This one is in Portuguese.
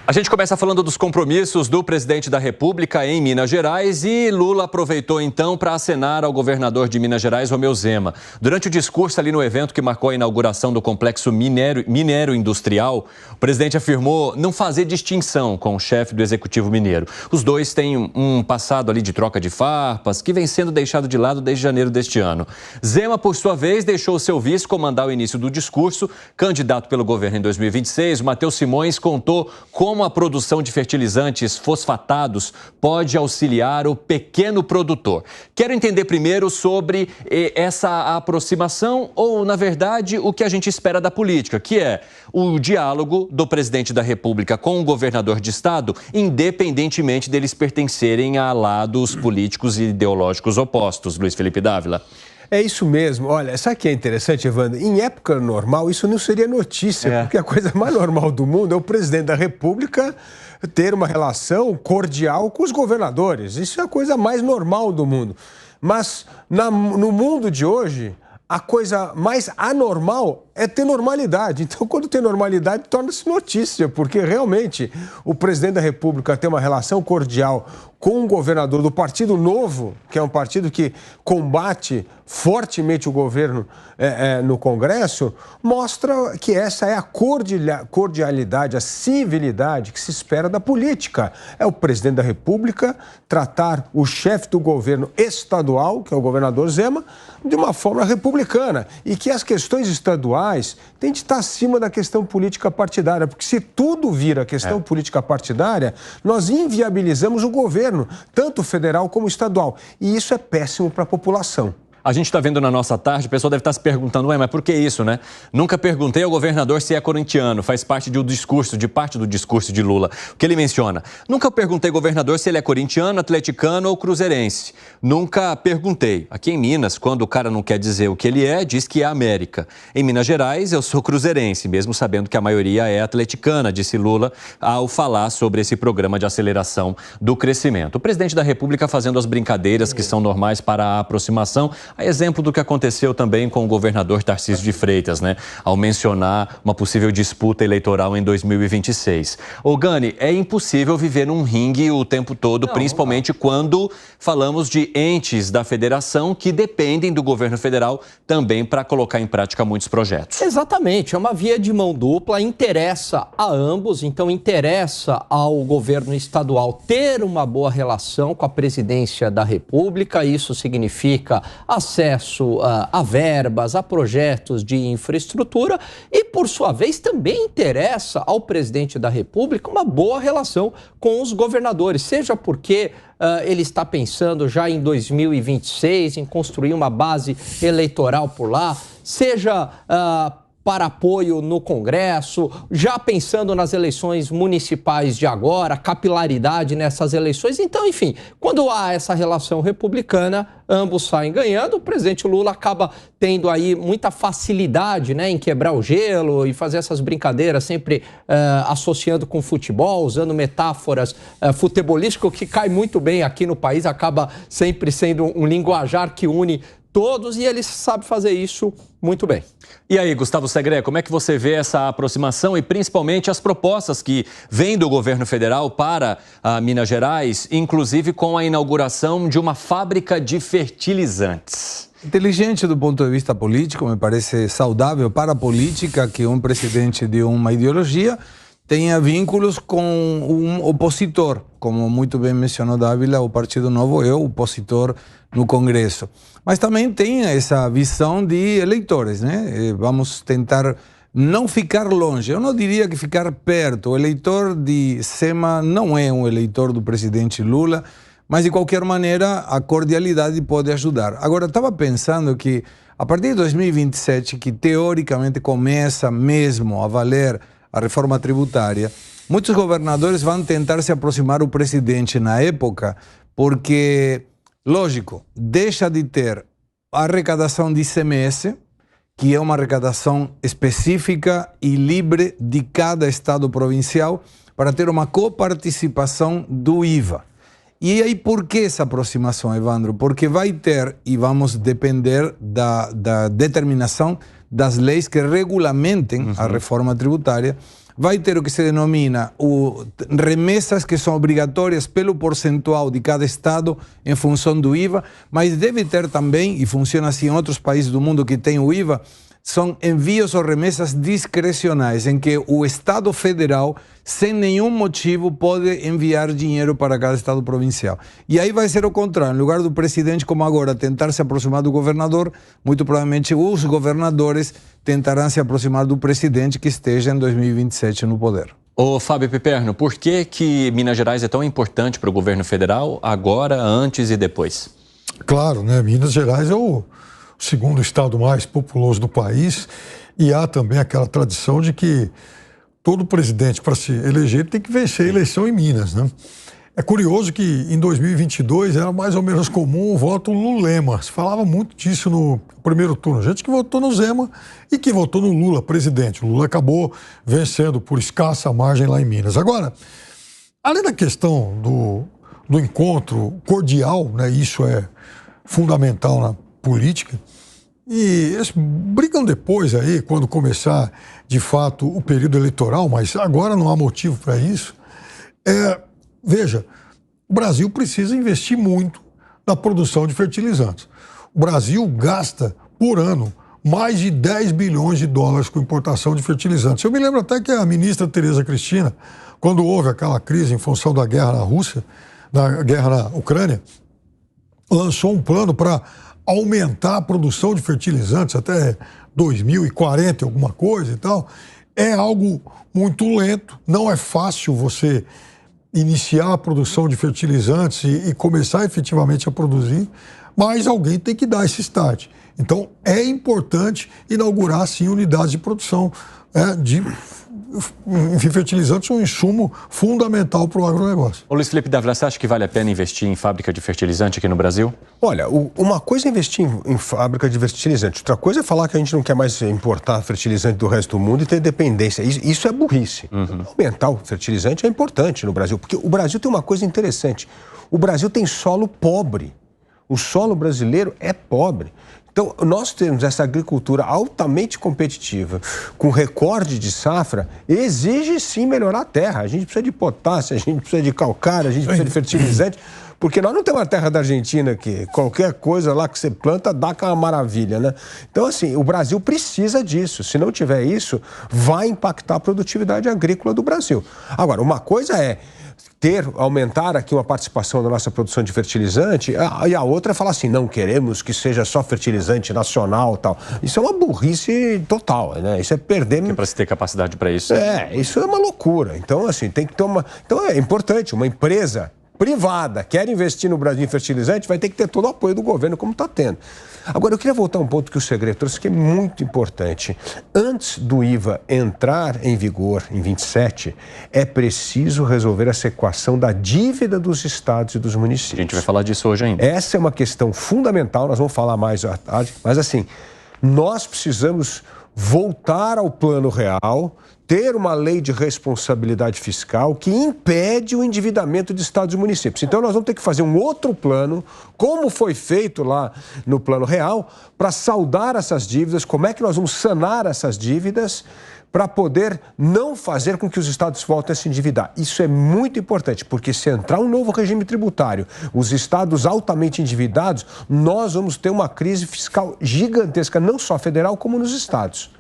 A gente começa falando dos compromissos do presidente da República em Minas Gerais e Lula aproveitou então para acenar ao governador de Minas Gerais, Romeu Zema. Durante o discurso ali no evento que marcou a inauguração do complexo minério industrial, o presidente afirmou não fazer distinção com o chefe do executivo mineiro. Os dois têm um passado ali de troca de farpas que vem sendo deixado de lado desde janeiro deste ano. Zema, por sua vez, deixou seu vice comandar o início do discurso. Candidato pelo governo em 2026, o Matheus Simões contou como a produção de fertilizantes fosfatados pode auxiliar o pequeno produtor. Quero entender primeiro sobre essa aproximação ou, na verdade, o que a gente espera da política, que é o diálogo do presidente da República com o governador de estado, independentemente deles pertencerem a lados políticos e ideológicos opostos. Luiz Felipe Dávila. É isso mesmo. Olha, sabe o que é interessante, Evandro? Em época normal, isso não seria notícia, porque a coisa mais normal do mundo é o presidente da República ter uma relação cordial com os governadores. Isso é a coisa mais normal do mundo. Mas no mundo de hoje, a coisa mais anormal é ter normalidade. Então, quando tem normalidade, torna-se notícia, porque realmente o presidente da República tem uma relação cordial com o governador do Partido Novo, que é um partido que combate fortemente o governo no Congresso, mostra que essa é a cordialidade, a civilidade que se espera da política. É o presidente da República tratar o chefe do governo estadual, que é o governador Zema, de uma forma republicana. E que as questões estaduais têm de estar acima da questão política partidária, porque se tudo vira questão política partidária, nós inviabilizamos o governo, tanto federal como estadual. E isso é péssimo para a população. A gente está vendo na nossa tarde, o pessoal deve estar se perguntando, mas por que isso, né? Nunca perguntei ao governador se é corintiano, faz parte parte do discurso de Lula. O que ele menciona? Nunca perguntei ao governador se ele é corintiano, atleticano ou cruzeirense. Nunca perguntei. Aqui em Minas, quando o cara não quer dizer o que ele é, diz que é América. Em Minas Gerais, eu sou cruzeirense, mesmo sabendo que a maioria é atleticana, disse Lula, ao falar sobre esse programa de aceleração do crescimento. O presidente da República fazendo as brincadeiras que são normais para a aproximação. A exemplo do que aconteceu também com o governador Tarcísio de Freitas, né? Ao mencionar uma possível disputa eleitoral em 2026. Ô Gani, é impossível viver num ringue o tempo todo, principalmente quando falamos de entes da federação que dependem do governo federal também para colocar em prática muitos projetos. Exatamente, é uma via de mão dupla, interessa a ambos, então interessa ao governo estadual ter uma boa relação com a presidência da República, isso significa acesso a verbas, a projetos de infraestrutura e, por sua vez, também interessa ao presidente da República uma boa relação com os governadores, seja porque ele está pensando já em 2026 em construir uma base eleitoral por lá, seja para apoio no Congresso, já pensando nas eleições municipais de agora, capilaridade nessas eleições. Então, enfim, quando há essa relação republicana, ambos saem ganhando. O presidente Lula acaba tendo aí muita facilidade, né, em quebrar o gelo e fazer essas brincadeiras, sempre associando com futebol, usando metáforas futebolísticas, que cai muito bem aqui no país, acaba sempre sendo um linguajar que une todos, e ele sabe fazer isso muito bem. E aí, Gustavo Segré, como é que você vê essa aproximação e principalmente as propostas que vêm do governo federal para Minas Gerais, inclusive com a inauguração de uma fábrica de fertilizantes? Inteligente do ponto de vista político, me parece saudável para a política que um presidente de uma ideologia tenha vínculos com um opositor. Como muito bem mencionou Dávila, o Partido Novo é o opositor no Congresso. Mas também tem essa visão de eleitores, né? Vamos tentar não ficar longe. Eu não diria que ficar perto. O eleitor de Zema não é um eleitor do presidente Lula, mas de qualquer maneira a cordialidade pode ajudar. Agora, estava pensando que a partir de 2027, que teoricamente começa mesmo a valer a reforma tributária, muitos governadores vão tentar se aproximar do presidente na época, porque, lógico, deixa de ter a arrecadação de ICMS, que é uma arrecadação específica e livre de cada estado provincial, para ter uma coparticipação do IVA. E aí, por que essa aproximação, Evandro? Porque vai ter, e vamos depender da determinação das leis que regulamentem a reforma tributária, vai ter o que se denomina remessas que são obrigatórias pelo percentual de cada estado em função do IVA, mas deve ter também, e funciona assim em outros países do mundo que tem o IVA, são envios ou remessas discrecionais, em que o Estado federal, sem nenhum motivo, pode enviar dinheiro para cada Estado provincial. E aí vai ser o contrário. Em lugar do presidente, como agora, tentar se aproximar do governador, muito provavelmente os governadores tentarão se aproximar do presidente que esteja em 2027 no poder. Ô Fábio Piperno, por que Minas Gerais é tão importante para o governo federal, agora, antes e depois? Claro, né? Minas Gerais é o segundo estado mais populoso do país, e há também aquela tradição de que todo presidente, para se eleger, tem que vencer a eleição em Minas, né? É curioso que em 2022 era mais ou menos comum o voto Lulema. Se falava muito disso no primeiro turno. Gente que votou no Zema e que votou no Lula, presidente. O Lula acabou vencendo por escassa margem lá em Minas. Agora, além da questão do encontro cordial, né? Isso é fundamental na política, e eles brigam depois aí, quando começar de fato o período eleitoral, mas agora não há motivo para isso. Veja, o Brasil precisa investir muito na produção de fertilizantes. O Brasil gasta por ano mais de 10 bilhões de dólares com importação de fertilizantes. Eu me lembro até que a ministra Tereza Cristina, quando houve aquela crise em função da guerra na Rússia, da guerra na Ucrânia, lançou um plano para aumentar a produção de fertilizantes até 2040, alguma coisa e tal. É algo muito lento, não é fácil você iniciar a produção de fertilizantes e começar efetivamente a produzir, mas alguém tem que dar esse start. Então, é importante inaugurar, sim, unidades de produção de fertilizantes, um insumo fundamental para o agronegócio. Ô Luiz Felipe Dávila, você acha que vale a pena investir em fábrica de fertilizante aqui no Brasil? Olha, uma coisa é investir em fábrica de fertilizante, outra coisa é falar que a gente não quer mais importar fertilizante do resto do mundo e ter dependência. Isso é burrice. Aumentar o fertilizante é importante no Brasil, porque o Brasil tem uma coisa interessante. O Brasil tem solo pobre. O solo brasileiro é pobre. Então, nós temos essa agricultura altamente competitiva, com recorde de safra, exige sim melhorar a terra. A gente precisa de potássio, a gente precisa de calcário, a gente precisa de fertilizante, porque nós não temos a terra da Argentina que qualquer coisa lá que você planta dá aquela maravilha, né? Então, assim, o Brasil precisa disso. Se não tiver isso, vai impactar a produtividade agrícola do Brasil. Agora, uma coisa é aumentar aqui uma participação da nossa produção de fertilizante, e a outra é falar assim, não queremos que seja só fertilizante nacional e tal. Isso é uma burrice total, né? Isso é perder... Porque para se ter capacidade para isso... isso é uma loucura. Então, assim, tem que ter uma... Então, é importante, uma empresa privada quer investir no Brasil em fertilizante, vai ter que ter todo o apoio do governo, como está tendo. Agora, eu queria voltar a um ponto que o Segredo trouxe, que é muito importante. Antes do IVA entrar em vigor em 27, é preciso resolver essa equação da dívida dos estados e dos municípios. A gente vai falar disso hoje ainda. Essa é uma questão fundamental, nós vamos falar mais à tarde, mas assim, nós precisamos voltar ao plano real, ter uma lei de responsabilidade fiscal que impede o endividamento de estados e municípios. Então, nós vamos ter que fazer um outro plano, como foi feito lá no plano real, para saldar essas dívidas, como é que nós vamos sanar essas dívidas, para poder não fazer com que os estados voltem a se endividar. Isso é muito importante, porque se entrar um novo regime tributário, os estados altamente endividados, nós vamos ter uma crise fiscal gigantesca, não só federal, como nos estados.